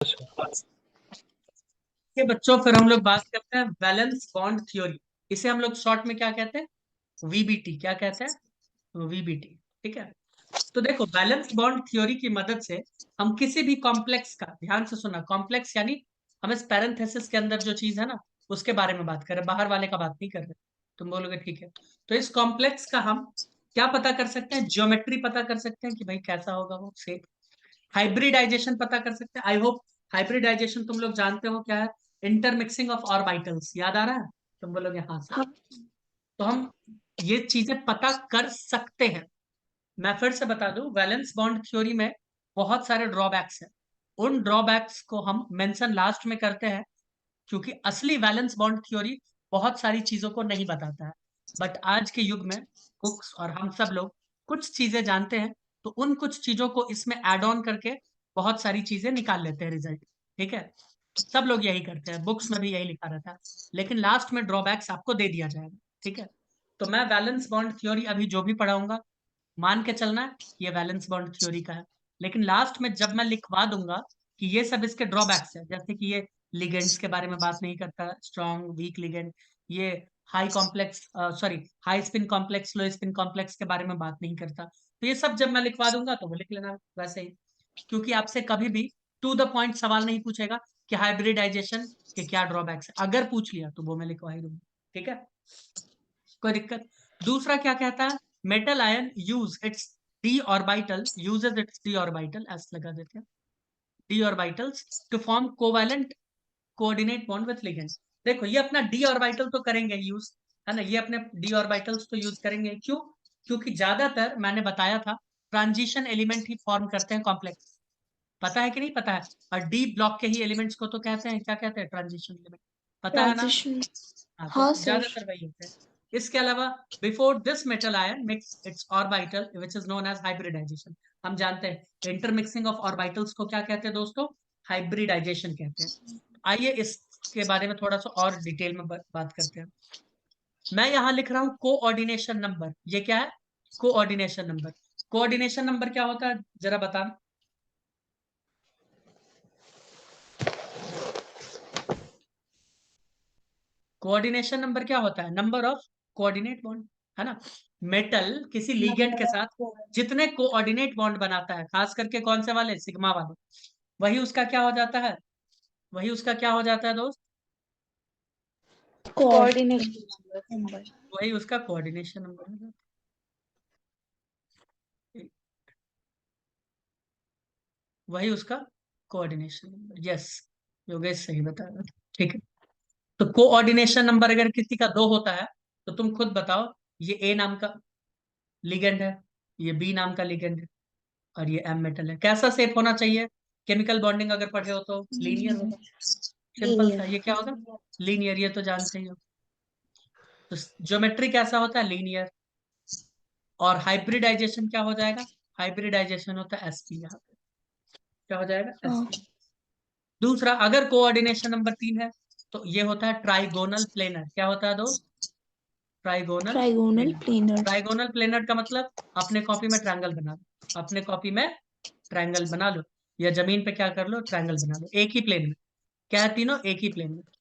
के बच्चों फिर हम लोग बात करते हैं वैलेंस बॉन्ड थ्योरी। इसे हम लोग शॉर्ट में क्या कहते हैं? वीबीटी। क्या कहते हैं? वीबीटी। ठीक है। तो देखो, बैलेंस बॉन्ड थ्योरी की मदद से हम किसी भी कॉम्प्लेक्स का, ध्यान से सुना, कॉम्प्लेक्स यानी हम इस पैरेंथेसिस के अंदर जो चीज है ना उसके बारे में बात कर रहे हैं, बाहर वाले का बात नहीं कर रहे। तुम बोलोगे ठीक है। तो इस कॉम्प्लेक्स का हम क्या पता कर सकते हैं? ज्योमेट्री पता कर सकते हैं कि भाई कैसा होगा वो शेप। हाइब्रिडाइजेशन पता कर सकते हैं। आई होप हाइब्रिडाइजेशन तुम लोग जानते हो क्या है। इंटरमिक्सिंग ऑफ ऑर्बिटल्स, याद आ रहा है? तुम बोलोगे हाँ सर। हाँ। तो हम ये चीजें पता कर सकते हैं। मैं फिर से बता दूं, वैलेंस बॉन्ड थ्योरी में बहुत सारे ड्रॉबैक्स हैं। उन ड्रॉबैक्स को हम मेंशन लास्ट में करते हैं, क्योंकि असली वैलेंस बॉन्ड थ्योरी बहुत सारी चीजों को नहीं बताता है। बट आज के युग में बुक्स और हम सब लोग कुछ चीजें जानते हैं, तो उन कुछ चीजों को इसमें ऐड ऑन करके बहुत सारी चीजें निकाल लेते हैं रिजल्ट। ठीक है। सब लोग यही करते हैं, बुक्स में भी यही लिखा रहता है, लेकिन लास्ट में ड्रॉबैक्स आपको दे दिया जाएगा। ठीक है। तो मैं वैलेंस बॉन्ड थ्योरी अभी जो भी पढ़ाऊंगा, मान के चलना है ये वैलेंस बॉन्ड थ्योरी का है। लेकिन लास्ट में जब मैं लिखवा दूंगा कि ये सब इसके ड्रॉबैक्स है, जैसे कि ये लिगेंड्स के बारे में बात नहीं करता, स्ट्रॉन्ग वीक लिगेंड, ये high complex sorry high spin complex लो स्पिन कॉम्प्लेक्स के बारे में बात नहीं करता, तो ये सब जब मैं लिखवा दूंगा तो वो लिख लेना वैसे ही। क्योंकि आपसे कभी भी टू द पॉइंट सवाल नहीं पूछेगा कि हाइब्रिडाइजेशन के क्या ड्रॉबैक्स है। अगर पूछ लिया तो वो मैं लिखवा ही दूंगा। ठीक है, कोई दिक्कत? दूसरा क्या कहता है? Metal ion use its d orbital uses its d orbital, ऐसे लगा देते हैं, d orbitals to form covalent coordinate bond with ligand. देखो, ये अपना डी ऑर्बिटल तो करेंगे यूज, है ना, ये अपने डी ऑर्बिटल्स तो यूज करेंगे। क्यों? क्योंकि ज्यादातर मैंने बताया था ट्रांजिशन एलिमेंट ही फॉर्म करते हैं कॉम्प्लेक्स। पता है कि नहीं पता है? और डी ब्लॉक के ही एलिमेंट्स को तो कहते हैं, क्या कहते हैं? Transition element. पता है ना? ट्रांजिशन। हाँ, तो हाँ सर। ज्यादातर वही होते हैं। इसके अलावा before this metal ion mix its orbital which is known as hybridization. हम जानते हैं इंटरमिक्सिंग ऑफ ऑर्बिटल्स को क्या कहते हैं दोस्तों? हाइब्रिडाइजेशन कहते हैं। आइए इसके बारे में थोड़ा सा और डिटेल में बात करते हैं। मैं यहाँ लिख रहा हूँ कोऑर्डिनेशन नंबर। ये क्या है? Coordination number. कोऑर्डिनेशन नंबर क्या होता है जरा बता। कोऑर्डिनेशन नंबर क्या होता है? नंबर ऑफ कोऑर्डिनेट बॉन्ड, है ना। मेटल किसी लीगेंड के साथ जितने कोऑर्डिनेट बॉन्ड बनाता है, खास करके कौन से वाले? सिग्मा वाले, वही उसका क्या हो जाता है? वही उसका क्या हो जाता है दोस्त? Coordination number. वही उसका कोऑर्डिनेशन नंबर हो जाता है। वही उसका कोऑर्डिनेशन नंबर। यस, योगेश सही बताया। ठीक है। तो कोऑर्डिनेशन नंबर अगर किसी का दो होता है, तो तुम खुद बताओ, ये ए नाम का लिगेंड है, ये बी नाम का लिगेंड है, और ये एम मेटल है। कैसा शेप होना चाहिए? केमिकल बॉन्डिंग अगर पढ़े हो तो लीनियर होगा। सिंपल सा, लीनियर। ये क्या होगा? लीनियर, ये तो जानते ही हो। तो ज्योमेट्री कैसा होता है? लीनियर। और हाइब्रिडाइजेशन क्या हो जाएगा? हाइब्रिडाइजेशन होता है एसपी। यहाँ पे क्या हो जाएगा? हाँ। एसपी। दूसरा, अगर कोऑर्डिनेशन नंबर 3 है, तो ये होता है ट्राइगोनल प्लेनर। क्या होता है दोस्त? Trigonal trigonal planar. Planar. Trigonal planar का मतलब अपने कॉपी में ट्रायंगल बना लो, अपने कॉपी में ट्रायंगल बना लो, या जमीन पे क्या कर लो, ट्रायंगल बना लो एक ही प्लेन में। क्या है? तीनों एक ही प्लेन में, है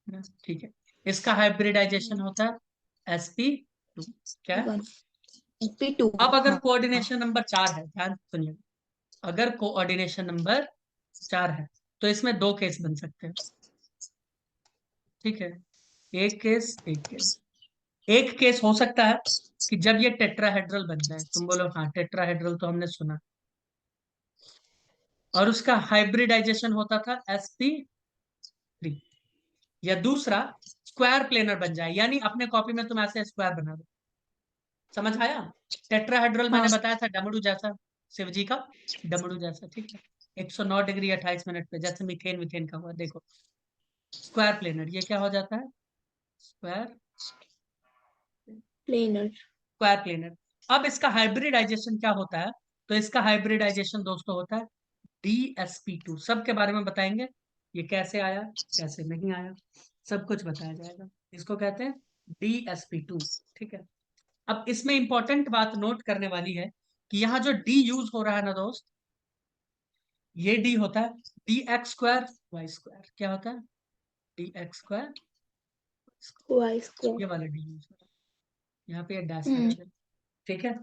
ना? ठीक है। इसका हाइब्रिडाइजेशन होता है sp2। क्या है? वन। sp2। अब अगर हाँ हाँ। कोऑर्डिनेशन नंबर 4 है, ध्यान से सुनिए, अगर कोऑर्डिनेशन नंबर 4 है तो इसमें दो केस बन सकते हैं। ठीक है। एक केस हो सकता है कि जब ये टेट्राहेड्रल बन जाए, तुम बोलो हाँ टेट्राहेड्रल तो हमने सुना, और उसका हाइब्रिडाइजेशन होता था sp3। या दूसरा, स्क्वायर प्लेनर बन जाए, यानी अपने कॉपी में तुम ऐसे स्क्वायर बना दो। समझ आया? टेट्राहेड्रल मैंने हाँ। बताया था डमरू जैसा, शिव जी का डमरू जैसा। ठीक है। 109 डिग्री 28 मिनट पे, जैसे मीथेन मीथेन का हुआ, देखो स्क्वायर प्लेनर, ये क्या हो जाता है? Square planar. Square planar. अब इसका हाइब्रिडाइजेशन क्या होता है? तो इसका हाइब्रिडाइजेशन दोस्तों होता है DsP2। सब के बारे में बताएंगे, ये कैसे आया कैसे नहीं आया, सब कुछ बताया जाएगा। इसको कहते हैं DsP2। ठीक है। अब इसमें इंपॉर्टेंट बात नोट करने वाली है कि यहाँ जो डी यूज हो रहा है ना दोस्त, ये डी होता है d x square y square. क्या होता है? डी एक्स स्क्वायर, y ये square. वाला डी यूज होता है, यहाँ पे ये डैश लगा दें। ठीक है,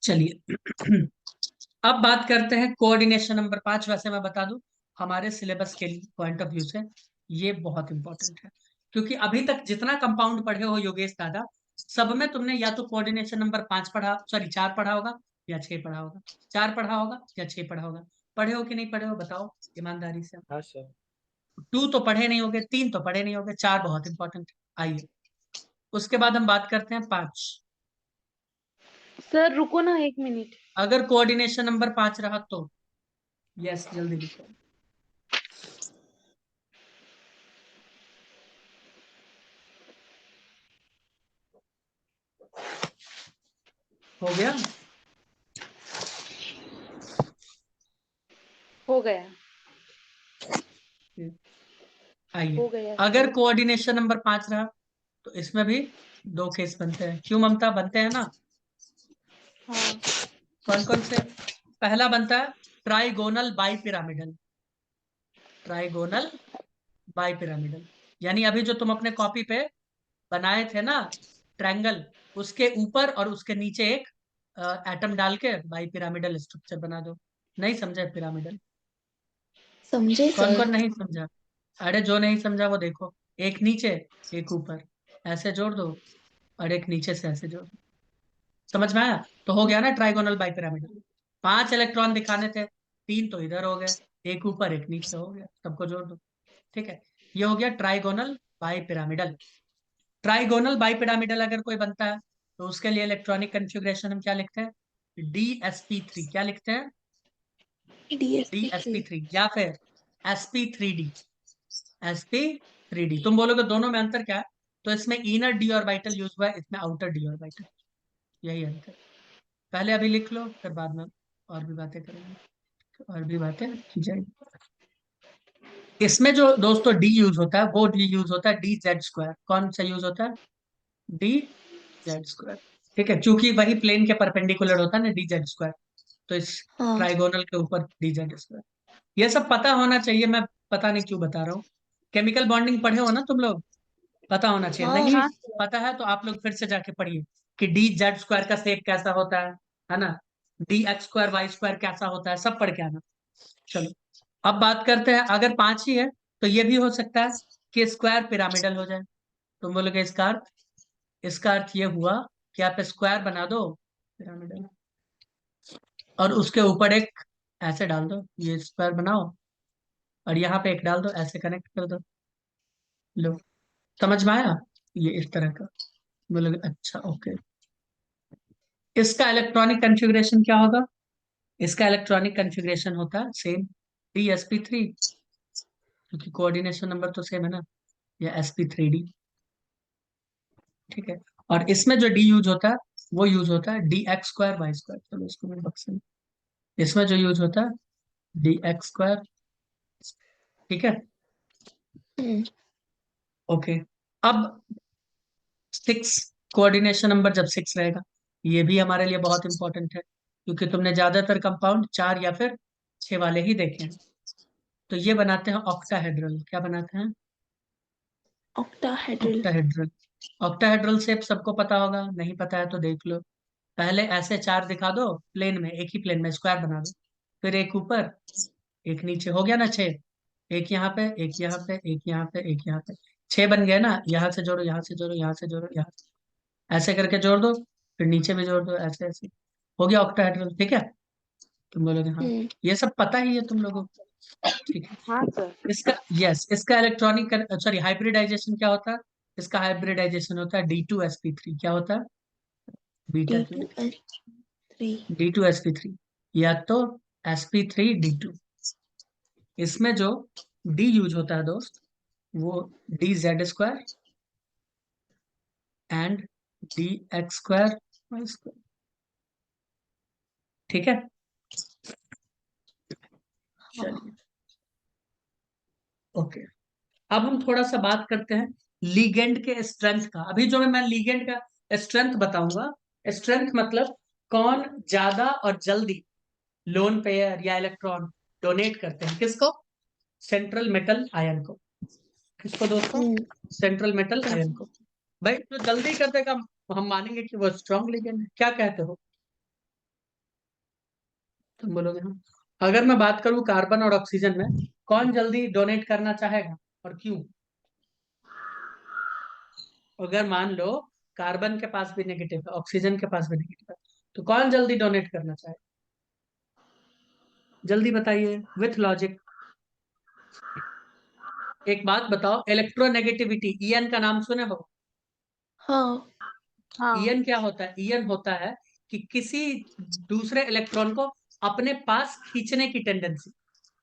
चलिए अब बात करते हैं कोऑर्डिनेशन नंबर 5। वैसे मैं बता दूं, हमारे सिलेबस के पॉइंट ऑफ व्यू से ये बहुत इंपॉर्टेंट है, क्योंकि अभी तक जितना कंपाउंड पढ़े हो योगेश दादा, सब में तुमने या तो कोऑर्डिनेशन नंबर 5 पढ़ा, सॉरी 4 पढ़ा होगा, या 6 पढ़ा होगा। 4 पढ़ा होगा या 6 पढ़ा होगा। पढ़े हो कि नहीं पढ़े हो बताओ ईमानदारी से। हाँ सर। 2 तो पढ़े नहीं होगे, 3 तो पढ़े नहीं होगे, 4 बहुत इंपॉर्टेंट है। आइए उसके बाद हम बात करते हैं 5। सर रुको ना 1 मिनट। अगर कोऑर्डिनेशन नंबर 5 रहा तो यस जल्दी लिखो। हो गया? हो गया आइए हो गया अगर सर। कोऑर्डिनेशन नंबर 5 रहा तो इसमें भी 2 केस बनते हैं। क्यों ममता? बनते हैं ना। हाँ कौन कौन से? पहला बनता है trigonal bi pyramidal. Trigonal bi pyramidal यानी अभी जो तुम अपने कॉपी पे बनाए थे ना ट्रायंगल, उसके ऊपर और उसके नीचे एक एटम डाल के बाई पिरामिडल स्ट्रक्चर बना दो। नहीं समझे पिरामिडल? समझे कौन सर. कौन नहीं समझा? अरे जो नहीं समझा वो देखो, एक नीचे एक ऊपर ऐसे जोड़ दो, और एक नीचे से ऐसे जोड़ दो। समझ में आया? तो हो गया ना ट्राइगोनल बाई पिरामिडल। 5 इलेक्ट्रॉन दिखाने थे, 3 तो इधर हो गए, एक ऊपर एक नीचे हो गया, सबको जोड़ दो। ठीक है, ये हो गया trigonal bi pyramidal. Trigonal bi pyramidal अगर कोई बनता है तो उसके लिए इलेक्ट्रॉनिक कन्फिग्रेशन हम क्या लिखते हैं? DsP3। क्या लिखते हैं? DsP3. DsP3 या फिर sp3d। sp3d। तुम बोलोगे दोनों में अंतर क्या है, तो इसमें इनर डी ऑर्बिटल यूज हुआ है, इसमें आउटर डी ऑर्बिटल। यही अंतर। पहले अभी लिख लो, फिर बाद में और भी बातें करेंगे, और भी बातें की जाएगी। इसमें जो दोस्तों डी यूज होता है वो डी यूज होता है डी जेड स्क्वायर। कौन सा यूज होता है? D z square. ठीक है, क्योंकि वही प्लेन के परपेंडिकुलर होता है ना डी जेड स्क्वायर, तो इस हाँ. ट्राइगोनल के ऊपर डी जेड स्क्वायर। ये सब पता होना चाहिए, मैं पता नहीं क्यों बता रहा हूँ। केमिकल बॉन्डिंग पढ़े हो ना तुम लोग? पता होना चाहिए। हाँ. नहीं हाँ पता है तो आप लोग फिर से जाके पढ़िए कि डी जेड स्क्वायर का शेप कैसा होता है ना। D x square y square कैसा होता है, सब पढ़ के आना। चलो अब बात करते हैं, अगर 5 ही है तो ये भी हो सकता है कि स्क्वायर पिरामिडल हो जाए। तुम बोलोगे इसका अर्थ ये हुआ कि आप स्क्वायर बना दो पिरामिडल, और उसके ऊपर एक ऐसे डाल दो, ये स्क्वायर बनाओ, और यहाँ पे एक डाल दो, ऐसे कनेक्ट कर दो। लो, समझ में आया? ये इस तरह का। बोलोगे अच्छा ओके। इसका इलेक्ट्रॉनिक कन्फिग्रेशन क्या होगा? इसका इलेक्ट्रॉनिक कन्फिग्रेशन होता है सेम DsP3, क्योंकि कोऑर्डिनेशन नंबर तो सेम है ना, या sp3d। ठीक है, और इसमें जो डी यूज होता है वो यूज होता है d x square y square. चलो इसको मैं बक्से में, इसमें जो यूज होता है डी एक्स स्क्वायर। ठीक है, हम्म. ओके। अब 6, कोऑर्डिनेशन नंबर जब 6 रहेगा, ये भी हमारे लिए बहुत इंपॉर्टेंट है, क्योंकि तुमने ज्यादातर कंपाउंड 4 या फिर 6 वाले ही देखे हैं। तो ये बनाते हैं ऑक्टाहेड्रल। क्या बनाते हैं? Octahedral. ऑक्टाहेड्रल। ऑक्टाहेड्रल शेप सबको पता होगा, नहीं पता है तो देख लो। पहले ऐसे 4 दिखा दो प्लेन में, एक ही प्लेन में स्क्वायर बना दो, फिर एक ऊपर एक नीचे, हो गया ना 6। एक यहाँ पे एक यहाँ पे एक यहाँ पे एक यहाँ पे, 6 बन गए ना। यहाँ से जोड़ो, यहाँ से जोड़ो, यहाँ से जोड़ो, यहाँ से ऐसे करके जोड़ दो, फिर नीचे भी जोड़ दो, ऐसे ऐसे हो गया ऑक्टाहेड्रल। ठीक है, तुम बोलोगे हाँ हम्म. ये सब पता ही है तुम लोगों को। ठीक है, हाँ सर। इसका यस इसका इलेक्ट्रॉनिक सॉरी हाइब्रिडाइजेशन क्या होता है? इसका हाइब्रिडाइजेशन होता है D2sp3। क्या होता है? Beta Q D2S3. D2sp3, या तो sp3d2। इसमें जो D यूज होता है दोस्त, वो d z square and d x square y square. ठीक है, हाँ. चलिए ओके। अब हम थोड़ा सा बात करते हैं लीगेंड के स्ट्रेंथ का। अभी जो मैं लीगेंड का स्ट्रेंथ बताऊंगा, स्ट्रेंथ मतलब कौन ज्यादा और जल्दी लोन पेयर या इलेक्ट्रॉन डोनेट करते हैं किसको? सेंट्रल मेटल आयन को। किसको दोस्तों? सेंट्रल मेटल आयन को। भाई तो जल्दी कर देगा, हम मानेंगे कि वो स्ट्रॉन्ग लिगेंड है। क्या कहते हो तुम? बोलोगे हाँ। अगर मैं बात करूं कार्बन और ऑक्सीजन में, कौन जल्दी डोनेट करना चाहेगा और क्यों? अगर मान लो कार्बन के पास भी नेगेटिव है, ऑक्सीजन के पास भी नेगेटिव है, तो कौन जल्दी डोनेट करना चाहे? जल्दी बताइए विथ लॉजिक। एक बात बताओ, इलेक्ट्रोनेगेटिविटी ईएन का नाम सुने हो? हाँ। हाँ। ईएन क्या होता है? ईएन होता है कि किसी दूसरे इलेक्ट्रॉन को अपने पास खींचने की टेंडेंसी,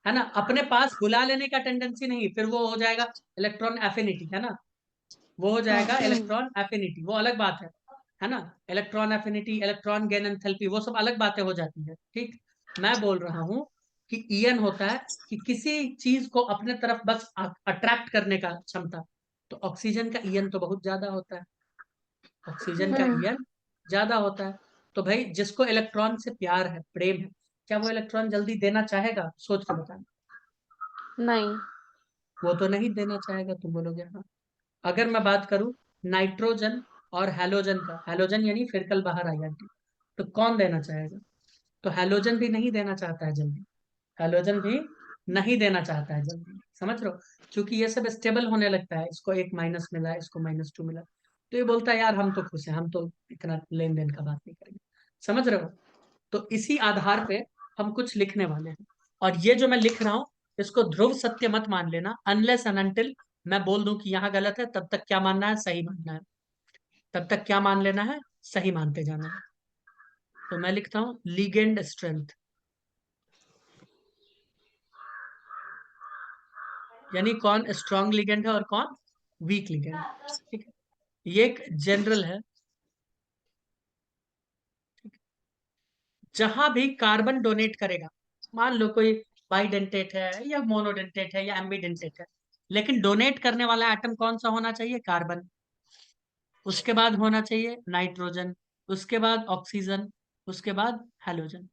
है ना, अपने पास बुला लेने का टेंडेंसी नहीं, फिर वो हो जाएगा इलेक्ट्रॉन एफिनिटी, है ना, वो हो जाएगा हाँ। इलेक्ट्रॉन एफिनिटी, वो अलग बात है ना। Electron affinity, electron gain enthalpy, वो सब अलग बातें हो जाती है, ठीक। मैं बोल रहा हूं कि ईएन होता है कि किसी चीज को अपने तरफ बस अट्रैक्ट करने का क्षमता। तो ऑक्सीजन का ईएन तो बहुत ज्यादा होता है, ऑक्सीजन का ईएन ज्यादा होता है। तो भाई जिसको इलेक्ट्रॉन से प्यार है, प्रेम है, क्या वो इलेक्ट्रॉन जल्दी देना चाहेगा? सोच के बताना। नहीं। वो तो नहीं देना चाहेगा, तुम बोलोगे हाँ। अगर मैं बात करूं नाइट्रोजन और हैलोजन का, हैलोजन यानी फिरकल बाहर आइडेंटिटी, तो कौन देना चाहेगा? तो हैलोजन भी नहीं देना चाहता है जल्दी, हैलोजन भी नहीं देना चाहता है जल्दी, समझ रहे हो? क्योंकि ये सब स्टेबल होने लगता है, इसको एक माइनस मिला, इसको -2 मिला, तो ये बोलता है यार हम तो खुश हैं, हम तो इतना लेन देन का बात नहीं करेंगे, समझ रहे हो? तो इसी आधार पे हम कुछ लिखने वाले हैं। और ये जो मैं लिख रहा हूं, इसको ध्रुव सत्य मत मान लेना, अनलेस एंड अनटिल मैं बोल दूं कि यहाँ गलत है, तब तक क्या मानना है? सही मानना है। तब तक क्या मान लेना है? सही मानते जाना है। तो मैं लिखता हूं लीगेंड स्ट्रेंथ, यानी कौन स्ट्रॉन्ग लिगेंड है और कौन वीक लिगेंड, ठीक है। ये एक जनरल है। जहां भी कार्बन डोनेट करेगा, मान लो कोई बाइडेंटेट है या मोनोडेंटेट है या एम्बीडेंटेट है, लेकिन डोनेट करने वाला एटम कौन सा होना चाहिए? कार्बन। उसके बाद होना चाहिए नाइट्रोजन, उसके बाद ऑक्सीजन, उसके बाद हैलोजन।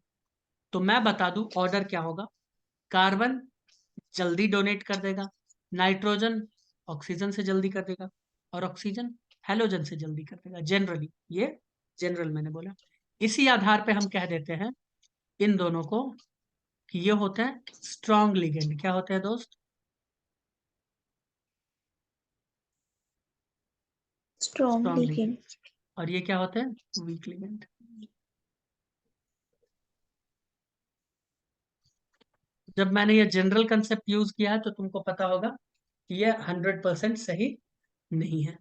तो मैं बता दूं ऑर्डर क्या होगा। कार्बन जल्दी डोनेट कर देगा, नाइट्रोजन ऑक्सीजन से जल्दी कर देगा, और ऑक्सीजन हैलोजन से जल्दी कर देगा, जनरली। ये जनरल मैंने बोला। इसी आधार पे हम कह देते हैं इन दोनों को कि ये होते हैं स्ट्रॉन्ग लिगेंड। क्या होते हैं दोस्त? Strong strong ligand. लिगेंड। और ये क्या होते हैं? Week ligand. जब मैंने ये जनरल कंसेप्ट यूज किया है तो तुमको पता होगा कि ये 100% सही नहीं है,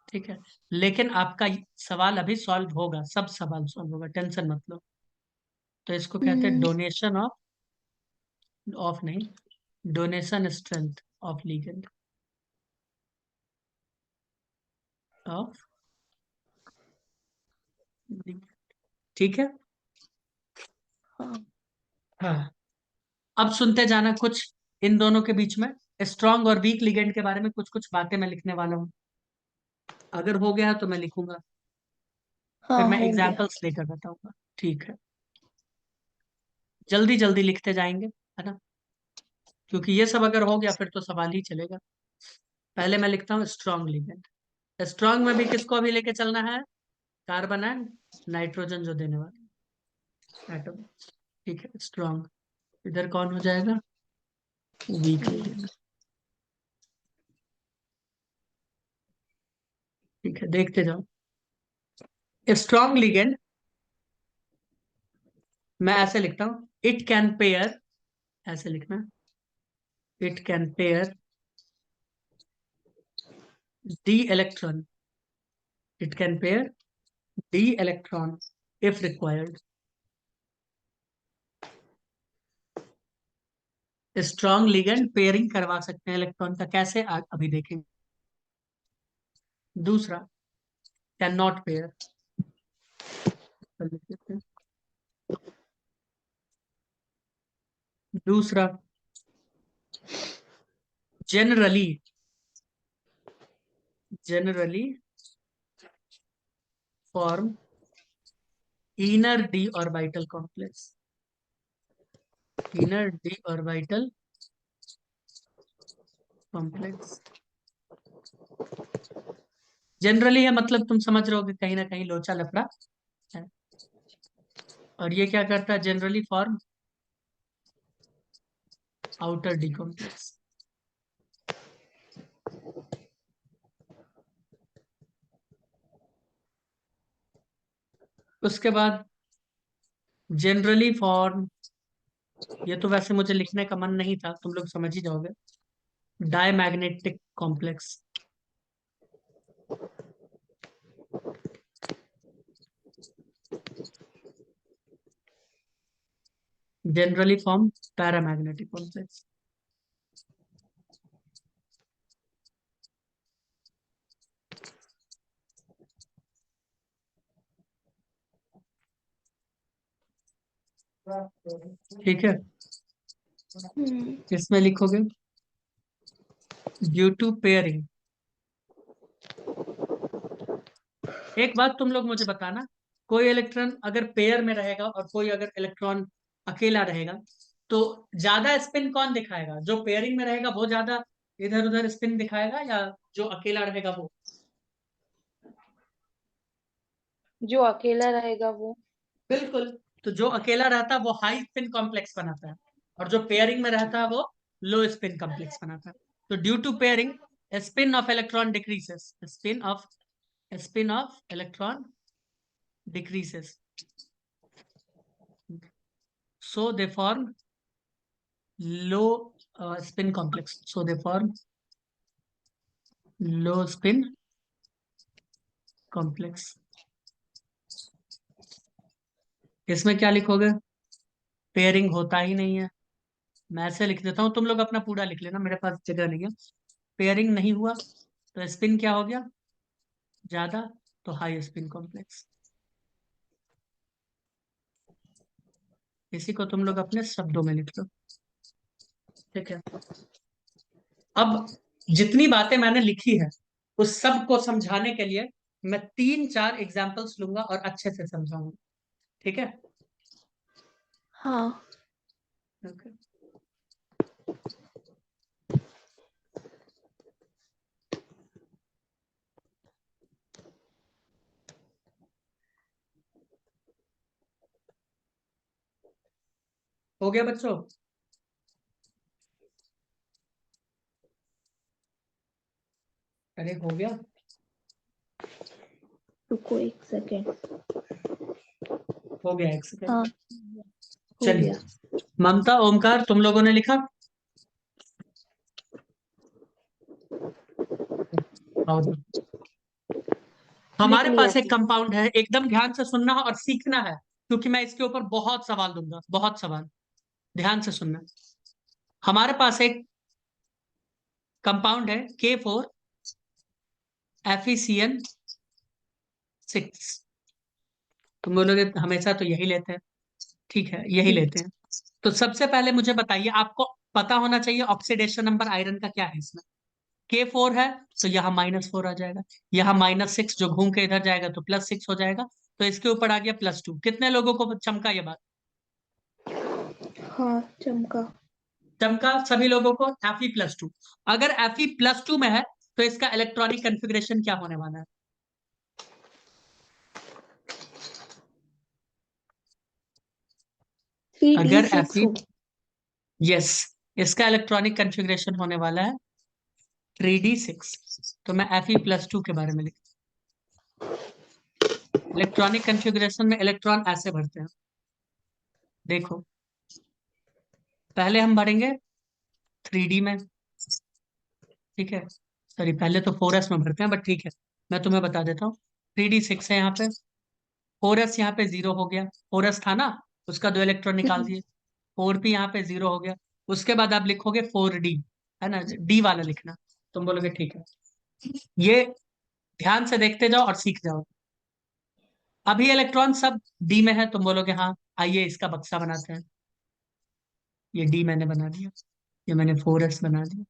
ठीक है। लेकिन आपका सवाल अभी सॉल्व होगा, सब सवाल सॉल्व होगा, टेंशन मत लो। तो इसको कहते हैं डोनेशन ऑफ, ऑफ नहीं, donation strength of ligand, of, ठीक है। हाँ। हाँ, अब सुनते जाना कुछ इन दोनों के बीच में स्ट्रॉन्ग और वीक लिगेंड के बारे में कुछ कुछ बातें मैं लिखने वाला हूँ। अगर हो गया तो मैं लिखूंगा, फिर हाँ मैं हो गया। एग्जाम्पल्स देकर बताऊंगा, ठीक है। जल्दी जल्दी लिखते जाएंगे, है ना, क्योंकि ये सब अगर हो गया फिर तो सवाल ही चलेगा। पहले मैं लिखता हूँ स्ट्रॉन्ग लिगेंड। स्ट्रॉन्ग में भी किसको अभी लेके चलना है? कार्बन एंड नाइट्रोजन जो देने वाले एटम, ठीक है, स्ट्रॉन्ग। इधर कौन हो जाएगा? वीक लिगेंड, ठीक है। देखते जाओ, स्ट्रॉन्ग लिगेंड मैं ऐसे लिखता हूँ, इट कैन पेयर, ऐसे लिखना, it can pair D electron, it can pair D electron if required. Strong ligand pairing करवा सकते हैं इलेक्ट्रॉन का, कैसे अभी देखेंगे। दूसरा, कैन नॉट पेयर, दूसरा, generally, generally form inner D orbital complex, inner D orbital complex generally है, मतलब तुम समझ रहे हो कि कहीं ना कहीं लोचा लफड़ा है। और ये क्या करता है, generally form outer D complex. उसके बाद जनरली फॉर्म, ये तो वैसे मुझे लिखने का मन नहीं था, तुम लोग समझ ही जाओगे, diamagnetic complex. Generally form paramagnetic complex. ठीक है, इसमें लिखोगे ड्यू टू पेयरिंग। एक बात तुम लोग मुझे बताना, कोई इलेक्ट्रॉन अगर पेयर में रहेगा और कोई अगर इलेक्ट्रॉन अकेला रहेगा, तो ज्यादा स्पिन कौन दिखाएगा? जो पेयरिंग में रहेगा वो ज्यादा इधर उधर स्पिन दिखाएगा, या जो अकेला रहेगा वो? जो अकेला रहेगा वो। बिल्कुल। तो जो अकेला रहता है वो हाई स्पिन कॉम्प्लेक्स बनाता है, और जो पेयरिंग में रहता है वो लो स्पिन कॉम्प्लेक्स बनाता है। तो due to pairing spin of electron decreases, spin of electron decreases, so they form low spin complex, so they form low spin complex। इसमें क्या लिखोगे? पेयरिंग होता ही नहीं है। मैं ऐसे लिख देता हूं, तुम लोग अपना पूरा लिख लेना, मेरे पास जगह नहीं है। पेयरिंग नहीं हुआ तो स्पिन क्या हो गया? ज्यादा, तो हाई स्पिन कॉम्प्लेक्स। इसी को तुम लोग अपने शब्दों में लिख लो। ठीक है, अब जितनी बातें मैंने लिखी है उस सब को समझाने के लिए मैं 3-4 एग्जाम्पल्स लूंगा और अच्छे से समझाऊंगा। ठीक है? हाँ। Okay. हो गया बच्चों? अरे हो गया। रुको एक सेकेंड। हो गया, एक सेकेंड। हाँ, हो चलिए, गया। ममता, ओमकार, तुम लोगों ने लिखा? और लिख हमारे लिया पास एक थी। कंपाउंड है, एकदम ध्यान से सुनना और सीखना है, क्योंकि मैं इसके ऊपर बहुत सवाल दूंगा, बहुत सवाल। ध्यान से सुनना। हमारे पास एक कंपाउंड है K4FeCN6। तुम बोलोगे हमेशा तो यही लेते हैं, ठीक है, यही लेते हैं। तो सबसे पहले मुझे बताइए, आपको पता होना चाहिए ऑक्सीडेशन नंबर आयरन का क्या है इसमें। K4 है तो यहाँ -4 आ जाएगा, यहाँ -6 जो घूम के इधर जाएगा तो +6 हो जाएगा, तो इसके ऊपर आ गया +2। कितने लोगों को चमका ये बात? हाँ, चमका। चमका सभी लोगों को। Fe+2, अगर Fe+2 में है तो इसका इलेक्ट्रॉनिक कन्फिग्रेशन क्या होने वाला है? अगर 3d6 Fe, हो। यस, इसका इलेक्ट्रॉनिक कन्फिग्रेशन होने वाला है 3d6। तो मैं Fe+2 के बारे में लिख, इलेक्ट्रॉनिक कन्फिग्रेशन में इलेक्ट्रॉन ऐसे भरते हैं, देखो। पहले हम भरेंगे 3D में, ठीक है, सॉरी, पहले तो 4s में भरते हैं, बट ठीक है, मैं तुम्हें बता देता हूँ। 3d6 है यहाँ पे, 4s यहाँ पे 0 हो गया, 4s था ना, उसका 2 इलेक्ट्रॉन निकाल दिए, 4p यहाँ पे 0 हो गया। उसके बाद आप लिखोगे 4d, है ना, डी वाला लिखना। तुम बोलोगे ठीक है, ये ध्यान से देखते जाओ और सीख जाओ। अभी इलेक्ट्रॉन सब डी में है, तुम बोलोगे हाँ, आइए इसका बक्सा बनाते हैं। ये डी मैंने बना दिया, ये मैंने 4s बना दिया,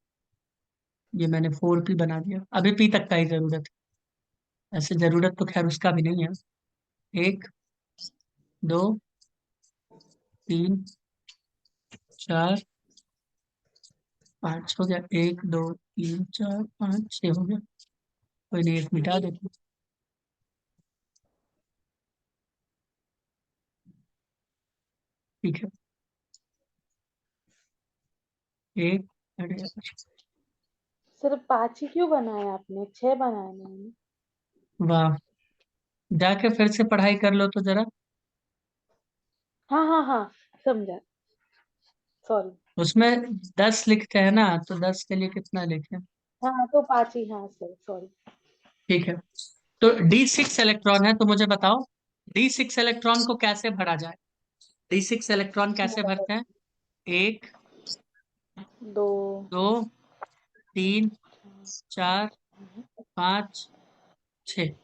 ये मैंने 4p बना दिया। अभी पी तक का ही जरूरत है, ऐसे जरूरत तो खैर उसका भी नहीं है। एक, 2 3 4 5 हो गया। 1 2 3 4 5 6 हो गया। कोई नहीं, एक मिटा देते। ठीक है, एक। अरे यार, सिर्फ 5 ही क्यों बनाए आपने? 6 बनाए मैंने। वाह, जाके फिर से पढ़ाई कर लो तो जरा। हाँ हाँ हाँ, समझा। सॉरी। उसमें 10 लिखते हैं ना, तो 10 के लिए कितना लिखें? हाँ तो 5 ही, हाँ सर, सॉरी। ठीक है, तो D6 इलेक्ट्रॉन है, तो मुझे बताओ D6 इलेक्ट्रॉन को कैसे भरा जाए। D6 इलेक्ट्रॉन कैसे भरते हैं? 1 2। 2 3 4 5 6।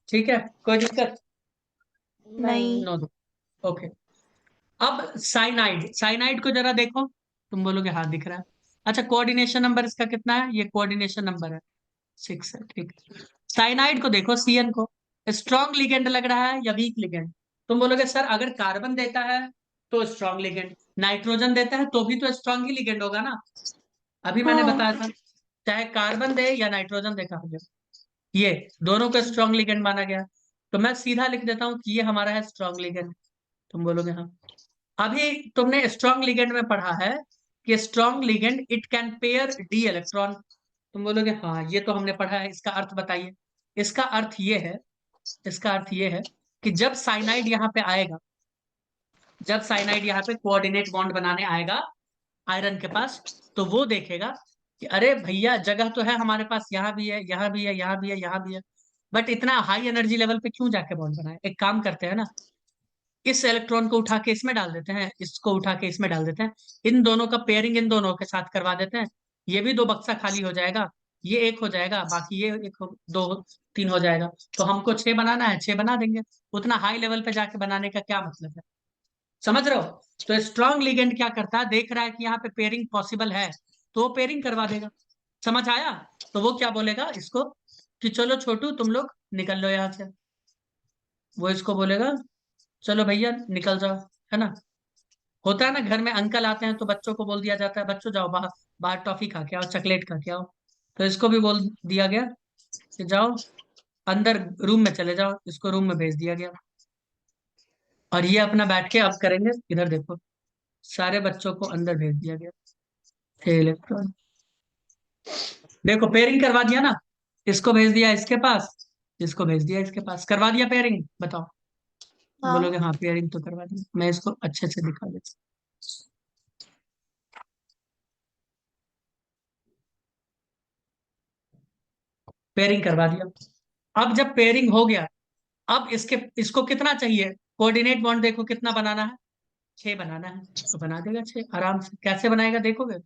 ठीक है, कोई दिक्कत? नहीं। नहीं। नो दो। ओके। अब साइनाइड, साइनाइड को जरा देखो। तुम बोलोगे हाँ दिख रहा है। अच्छा, कोऑर्डिनेशन नंबर इसका कितना है? ये कोऑर्डिनेशन नंबर है 6 है। ठीक है, साइनाइड को देखो, CN को। स्ट्रॉन्ग लिगेंड लग रहा है या वीक लिगेंड? तुम बोलोगे सर अगर कार्बन देता है तो स्ट्रॉन्ग लिगेंड, नाइट्रोजन देता है तो भी तो स्ट्रॉन्ग ही लिगेंड होगा ना। अभी मैंने हाँ। बताया था, चाहे कार्बन दे या नाइट्रोजन देखा हो, ये दोनों को स्ट्रॉन्ग लिगेंड माना गया। तो मैं सीधा लिख देता हूँ कि ये हमारा है स्ट्रॉन्ग लिगेंड। तुम बोलोगे हाँ। अभी तुमने स्ट्रॉन्ग लिगेंड में पढ़ा है कि strong ligand it can pair D electron. तुम बोलोगे हाँ, ये तो हमने पढ़ा है, इसका अर्थ बताइए। इसका अर्थ ये है, इसका अर्थ ये है कि जब साइनाइड यहाँ पे आएगा, जब साइनाइड यहाँ पे कोऑर्डिनेट बॉन्ड बनाने आएगा आयरन के पास, तो वो देखेगा कि अरे भैया जगह तो है हमारे पास, यहाँ भी है, यहाँ भी है, यहाँ भी है, यहाँ भी है, बट इतना हाई एनर्जी लेवल पे क्यों जाके बॉन्ड बनाए? एक काम करते हैं ना, इस इलेक्ट्रॉन को उठा के इसमें डाल देते हैं, इसको उठा के इसमें डाल देते हैं, इन दोनों का पेयरिंग इन दोनों के साथ करवा देते हैं। ये भी 2 बक्सा खाली हो जाएगा, ये एक हो जाएगा, बाकी ये एक 2 3 हो जाएगा। तो हमको 6 बनाना है, 6 बना देंगे। उतना हाई लेवल पे जाके बनाने का क्या मतलब है? समझ रहे हो? तो स्ट्रॉन्ग लिगेंड क्या करता है, देख रहा है कि यहाँ पे पेयरिंग पॉसिबल है, तो वो पेयरिंग करवा देगा। समझ आया? तो वो क्या बोलेगा इसको कि चलो छोटू तुम लोग निकल लो यहाँ से। वो इसको बोलेगा चलो भैया निकल जाओ, है ना। होता है ना, घर में अंकल आते हैं तो बच्चों को बोल दिया जाता है बच्चों जाओ बाहर, बाहर टॉफी खा के आओ, चॉकलेट खा के आओ। तो इसको भी बोल दिया गया कि जाओ अंदर रूम में चले जाओ, इसको रूम में भेज दिया गया। और ये अपना बैठ के अब करेंगे, इधर देखो, सारे बच्चों को अंदर भेज दिया गया। इलेक्ट्रॉन देखो, पेयरिंग करवा दिया ना, इसको भेज दिया इसके पास, इसको भेज दिया इसके पास, करवा दिया पेयरिंग। बताओ, तुम हाँ। बोलोगे हाँ पेयरिंग तो करवा दी। मैं इसको अच्छे से दिखा देता, पेयरिंग करवा दिया। अब जब पेयरिंग हो गया, अब इसको कितना चाहिए? कोऑर्डिनेट बॉन्ड देखो कितना बनाना है, 6 बनाना है, तो बना देगा 6 आराम से। कैसे बनाएगा देखोगे?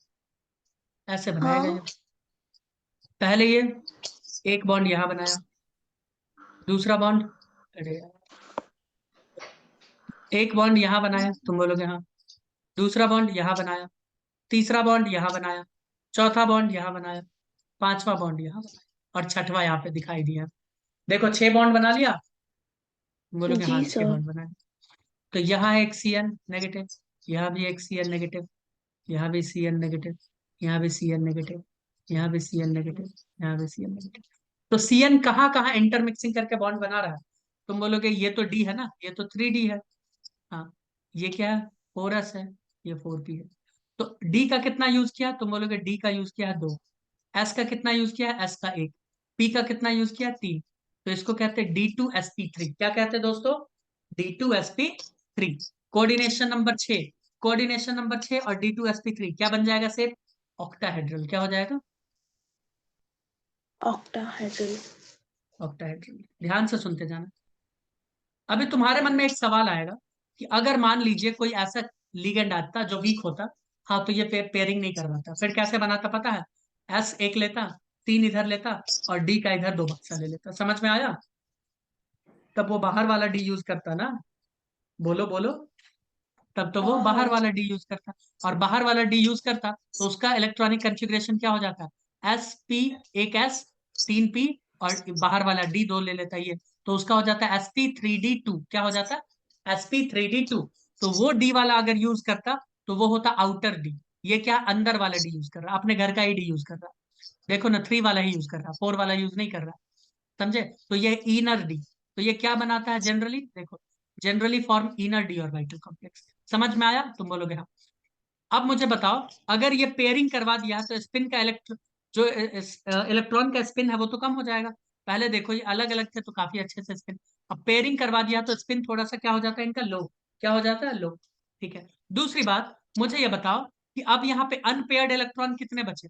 ऐसे बनाएगा ये। हाँ। पहले ये एक बॉन्ड यहाँ बनाया, दूसरा बॉन्ड, अरे यार, एक बॉन्ड यहाँ बनाया, तुम बोलोगे हाँ, दूसरा बॉन्ड यहाँ बनाया, तीसरा बॉन्ड यहाँ बनाया, चौथा बॉन्ड यहाँ बनाया, पांचवा बॉन्ड यहाँ बनाया, और छठवां यहाँ पे दिखाई दिया। देखो 6 बॉन्ड बना लिया। तुम बोलोगे हाँ जी 6 सर। बॉन्ड बनाए। तो यहाँ एक CN नेगेटिव, यहाँ भी एक CN नेगेटिव, यहाँ भी CN नेगेटिव, यहाँ भी CN नेगेटिव, यहाँ भी CN नेगेटिव, यहाँ भी CN नेगेटिव। तो CN कहाँ कहाँ इंटरमिक्सिंग करके बॉन्ड बना रहा है? तुम बोलोगे ये तो D है ना, ये तो 3D है। हाँ, ये क्या है? 4S है, ये 4P है। तो D का कितना यूज किया? तुम बोलोगे D का यूज किया है 2। S का कितना यूज किया है? S का 1। P का कितना यूज किया है? 3। तो इसको कहते हैं D2sp3। क्या कहते हैं दोस्तों? D2sp3। Coordination number 6, coordination number 6 और D2sp3 क्या बन जाएगा? Set octahedral. क्या हो जाएगा? ऑक्टाहेड्रल। ऑक्टाहेड्रल। ध्यान से सुनते जाना। अभी तुम्हारे मन में एक सवाल आएगा कि अगर मान लीजिए कोई ऐसा लिगेंड आता जो वीक होता, हाँ तो ये पेयरिंग नहीं करवाता, फिर कैसे बनाता पता है? S एक लेता, 3 इधर लेता, और D का इधर 2 बक्सा ले लेता। समझ में आया? तब वो बाहर वाला D यूज करता ना, बोलो बोलो, तब तो वो हाँ बाहर हाँ। वाला डी यूज करता। और बाहर वाला डी यूज करता तो उसका इलेक्ट्रॉनिक कंफिग्रेशन क्या हो जाता? SP, एक S, 3P, और बाहर वाला D 2 ले लेता ये, तो उसका हो जाता है SP3D2। क्या हो जाता है? sp3d2, तो वो डी वाला अगर यूज करता तो वो होता आउटर डी। ये क्या अंदर वाला डी यूज कर रहा, अपने घर का ही डी यूज कर रहा। देखो ना, 3 वाला ही यूज कर रहा, 4 वाला यूज नहीं कर रहा। समझे? तो ये इनर डी। तो ये क्या बनाता है जनरली, देखो, generally form inner D orbital complex. समझ में आया? तुम बोलोगे हाँ। अब मुझे बताओ, अगर ये पेयरिंग करवा दिया तो स्पिन का जो इलेक्ट्रॉन का स्पिन है वो तो कम हो जाएगा। पहले देखो ये अलग अलग थे तो काफी अच्छे से स्पिन, अब पेयरिंग करवा दिया तो स्पिन थोड़ा सा क्या हो जाता है इनका, लो। क्या हो जाता है? लो। ठीक है। दूसरी बात, मुझे ये बताओ कि अब यहाँ पे अनपेयर्ड इलेक्ट्रॉन कितने बचे।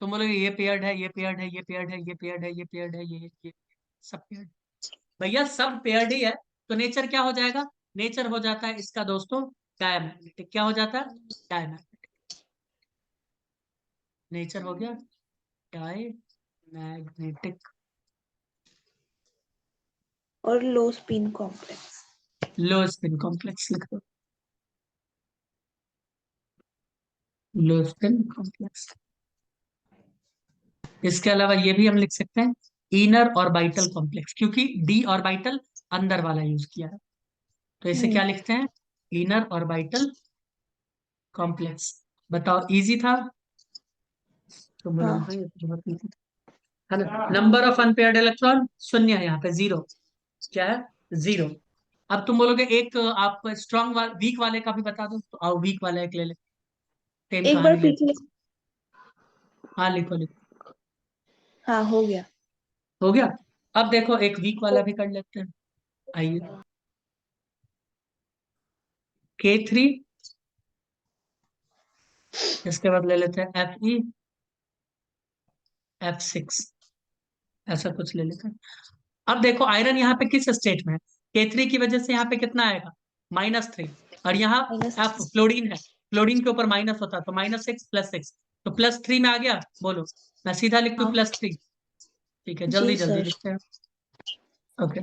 तुम बोलोगे ये पेयर्ड है, ये पेयर्ड है, ये पेयर्ड है, ये पेयर्ड है, ये पेयर्ड है, ये सब पेयर्ड। भैया सब पेयर्ड ही है, तो नेचर क्या हो जाएगा? नेचर हो जाता है इसका दोस्तों डायमैग्नेटिक। क्या हो जाता है? डायमैग्नेटिक। नेचर हो गया डायमैग्नेटिक। और लो स्पिन कॉम्प्लेक्स। लो स्पिन कॉम्प्लेक्स लिख दो, लो स्पिन कॉम्प्लेक्स। इसके अलावा ये भी हम लिख सकते हैं इनर ऑर्बिटल कॉम्प्लेक्स, क्योंकि डी ऑर्बिटल अंदर वाला यूज किया है, तो इसे क्या लिखते हैं? Inner orbital complex. बताओ, इजी था? तो बोलो हाँ। हाँ, ये तो बहुत easy था, है ना? नंबर ऑफ अनपेयर्ड इलेक्ट्रॉन शून्य है, यहाँ पे जीरो। क्या है? जीरो। अब तुम बोलोगे एक आप स्ट्रॉन्ग वीक वाले का भी बता दो, तो आओ वीक वाला एक ले ले, सेम एक बार कहानी फिर लेते से। हैं। हाँ लिखो लिखो। हाँ, हो गया। हो गया। अब देखो एक वीक वाला भी कर लेते हैं, आइए। K3, इसके बाद ले लेते हैं Fe, F6, ऐसा कुछ ले लेते हैं। अब देखो आयरन यहाँ पे किस स्टेट में है, K3 की वजह से यहाँ पे कितना आएगा? -3। और यहाँ माइनस। F फ्लोरीन है, फ्लोरीन के ऊपर माइनस होता है, तो -6 +6, तो +3 में आ गया। बोलो, मैं सीधा लिख दूं हाँ +3? ठीक है, जी जल्दी जल्दी सर। लिखते हैं। ओके।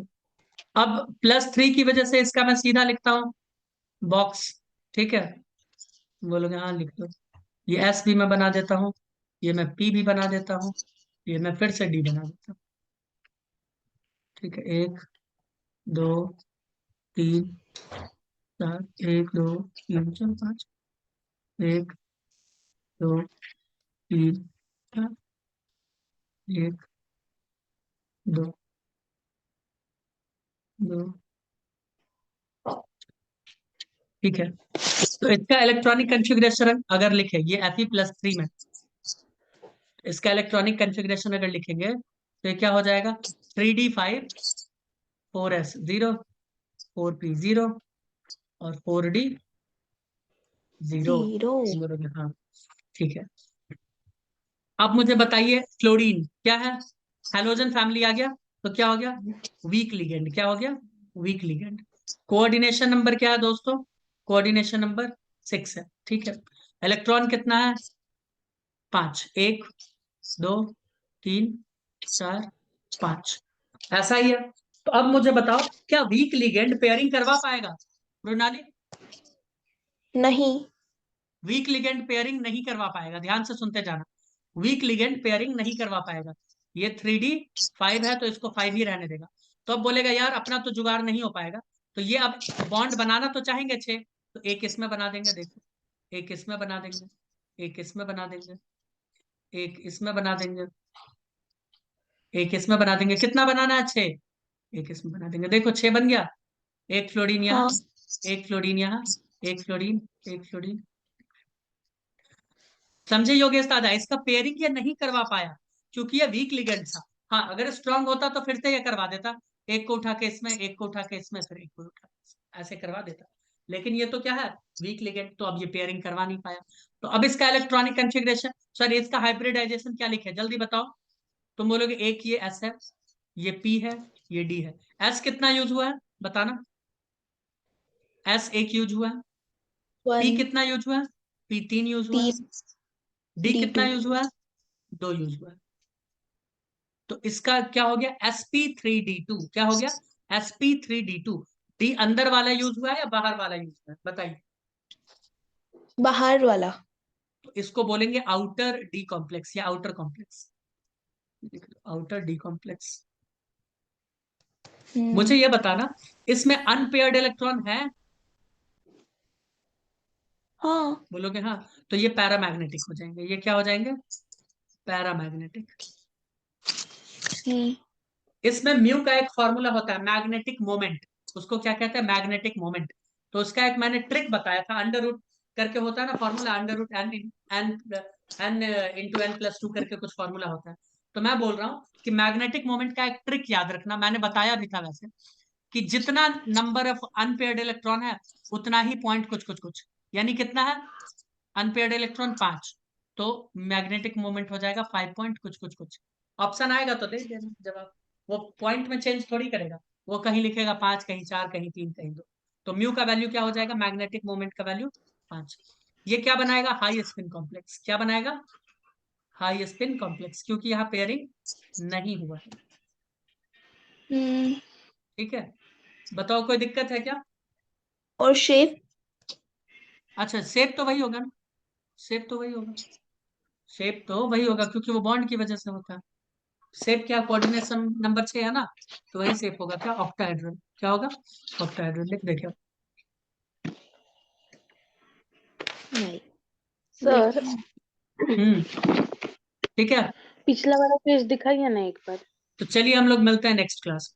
अब +3 की वजह से इसका मैं सीधा लिखता हूँ बॉक्स। ठीक है, बोलोगे हाँ लिख दो। ये एस भी मैं बना देता हूँ, ये मैं पी भी बना देता हूँ, ये मैं फिर से डी बना देता हूँ। ठीक है, 1 2 3 4, 1 2 3 4 5, 1 2 3 4, 1 2 2। ठीक है, तो इसका इलेक्ट्रॉनिक कंफिग्रेशन अगर लिखे, ये Fe+3 में, इसका इलेक्ट्रॉनिक कंफिग्रेशन अगर लिखेंगे तो ये क्या हो जाएगा? 3d5 4s0 4p0 और 4d0। जीरो। हाँ ठीक है। अब मुझे बताइए फ्लोरीन क्या है? हैलोजन फैमिली आ गया, तो क्या हो गया? Week ligand. क्या हो गया? Week ligand. कोऑर्डिनेशन नंबर क्या है दोस्तों? कोऑर्डिनेशन नंबर 6 है। ठीक है। इलेक्ट्रॉन कितना है? 5, 1 2 3 4 5, ऐसा ही है। तो अब मुझे बताओ, क्या वीक लिगेंड पेयरिंग करवा पाएगा मृणाली? नहीं। वीक लिगेंड पेयरिंग नहीं करवा पाएगा, ध्यान से सुनते जाना। वीक लिगेंड पेयरिंग नहीं करवा पाएगा। ये 3d5 है तो इसको 5 ही रहने देगा। तो अब बोलेगा यार अपना तो जुगाड़ नहीं हो पाएगा, तो ये अब बॉन्ड बनाना तो चाहेंगे 6, तो एक इसमें बना देंगे, देखो, एक इसमें बना देंगे, एक इसमें बना देंगे, एक इसमें बना देंगे, एक इसमें बना देंगे। कितना बनाना है? 6। एक इसमें बना देंगे, देखो 6 बन गया। एक फ्लोरीन यहाँ, हाँ। एक फ्लोरीन यहाँ, एक फ्लोरीन, एक फ्लोरीन। समझे योगेश दादा? इसका पेयरिंग ये नहीं करवा पाया क्योंकि ये वीक लिगेंड था। हाँ अगर स्ट्रांग होता तो फिर से ये करवा देता, एक को उठा के इसमें, एक को उठा के इसमें, फिर एक को उठा के इसमें, ऐसे करवा देता। लेकिन ये तो क्या है? वीक लिगेंड, तो अब ये पेयरिंग करवा नहीं पाया। तो अब इसका इलेक्ट्रॉनिक कॉन्फ़िगरेशन, सर इसका हाइब्रिडाइजेशन क्या लिखे, जल्दी बताओ। तुम बोलोगे एक ये एस है, ये पी है, ये डी है। एस कितना यूज हुआ है बताना? एस एक यूज हुआ है। पी 1। कितना यूज हुआ है? पी 3 यूज हुआ है। 3। डी कितना D2। यूज हुआ है? 2 यूज हुआ है। तो इसका क्या हो गया? sp3d2। क्या हो गया? sp3d2। डी अंदर वाला यूज हुआ है या बाहर वाला यूज हुआ है बताइए? बाहर वाला। तो इसको बोलेंगे आउटर डी कॉम्प्लेक्स या outer complex. Outer D complex. मुझे ये बताना, इसमें अनपेयर्ड इलेक्ट्रॉन है? हाँ। बोलोगे हाँ, तो ये पैरामैग्नेटिक हो जाएंगे। ये क्या हो जाएंगे? पैरामैग्नेटिक। हम्म। इसमें म्यू का एक फॉर्मूला होता है, मैग्नेटिक मोमेंट। उसको क्या कहते हैं? Magnetic moment. तो उसका एक मैंने ट्रिक बताया था, अंडर रूट करके होता है ना formula, under root n n n into n plus two करके कुछ फॉर्मूला होता है। तो मैं बोल रहा हूँ कि मैग्नेटिक मोमेंट का एक ट्रिक याद रखना, मैंने बताया भी था वैसे, कि जितना नंबर ऑफ अनपेयर्ड इलेक्ट्रॉन है उतना ही पॉइंट कुछ कुछ कुछ, यानी कितना है? अनपेयर्ड इलेक्ट्रॉन 5, तो मैग्नेटिक मोमेंट हो जाएगा 5 पॉइंट कुछ कुछ कुछ। ऑप्शन आएगा तो दे देना जवाब। वो पॉइंट में चेंज थोड़ी करेगा, वो कहीं लिखेगा 5, कहीं 4, कहीं 3, कहीं 2। तो म्यू का वैल्यू क्या हो जाएगा? मैग्नेटिक मोमेंट का वैल्यू 5। ये क्या बनाएगा? High spin complex. क्या बनाएगा? हाई स्पिन कॉम्प्लेक्स, क्योंकि यहाँ पेयरिंग नहीं हुआ है। हम्म। ठीक है, बताओ कोई दिक्कत है क्या? और शेप? अच्छा, शेप तो वही होगा ना, शेप तो वही होगा, शेप तो वही होगा क्योंकि वो बॉन्ड की वजह से होता है। शेप क्या? कोऑर्डिनेशन नंबर 6 है ना, तो वही शेप होगा। क्या? ऑक्टाहेड्रल। क्या होगा? ऑक्टाहेड्रल। लिख देखिए। नहीं। सर ठीक है, पिछला वाला पेज दिखाइए ना एक बार। तो चलिए हम लोग मिलते हैं नेक्स्ट क्लास।